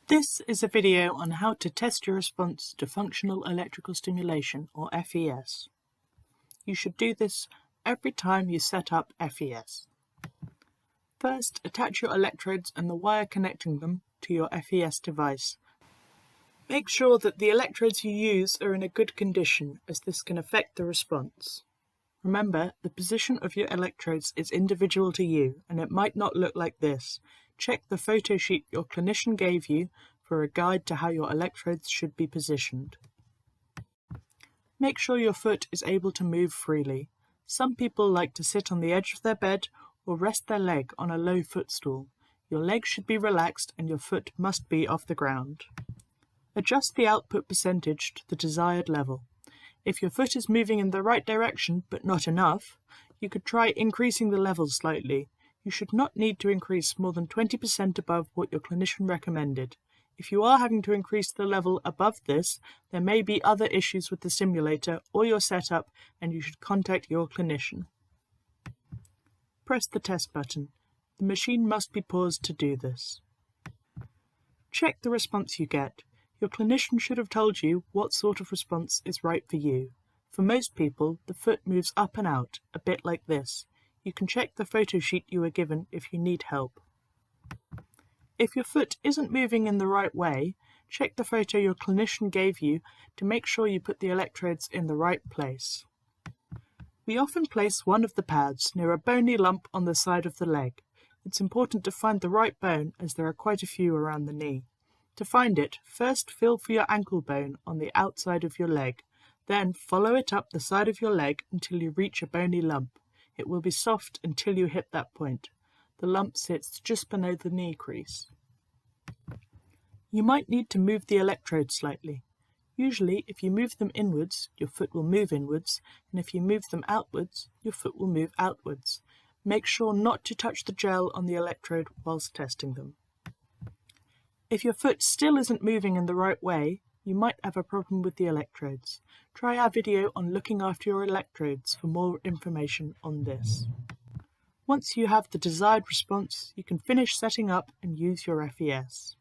This is a video on how to test your response to functional electrical stimulation, or FES. You should do this every time you set up FES. First, attach your electrodes and the wire connecting them to your FES device. Make sure that the electrodes you use are in a good condition, as this can affect the response. Remember, the position of your electrodes is individual to you, and it might not look like this. Check the photo sheet your clinician gave you for a guide to how your electrodes should be positioned. Make sure your foot is able to move freely. Some people like to sit on the edge of their bed or rest their leg on a low footstool. Your leg should be relaxed and your foot must be off the ground. Adjust the output percentage to the desired level. If your foot is moving in the right direction but not enough, you could try increasing the level slightly. You should not need to increase more than 20% above what your clinician recommended. If you are having to increase the level above this, there may be other issues with the simulator or your setup, and you should contact your clinician. Press the test button. The machine must be paused to do this. Check the response you get. Your clinician should have told you what sort of response is right for you. For most people, the foot moves up and out, a bit like this. You can check the photo sheet you were given if you need help. If your foot isn't moving in the right way, check the photo your clinician gave you to make sure you put the electrodes in the right place. We often place one of the pads near a bony lump on the side of the leg. It's important to find the right bone, as there are quite a few around the knee. To find it, first feel for your ankle bone on the outside of your leg. Then follow it up the side of your leg until you reach a bony lump. It will be soft until you hit that point. The lump sits just below the knee crease. You might need to move the electrodes slightly. Usually, if you move them inwards, your foot will move inwards, and if you move them outwards, your foot will move outwards. Make sure not to touch the gel on the electrode whilst testing them. If your foot still isn't moving in the right way, you might have a problem with the electrodes. Try our video on looking after your electrodes for more information on this. Once you have the desired response, you can finish setting up and use your FES.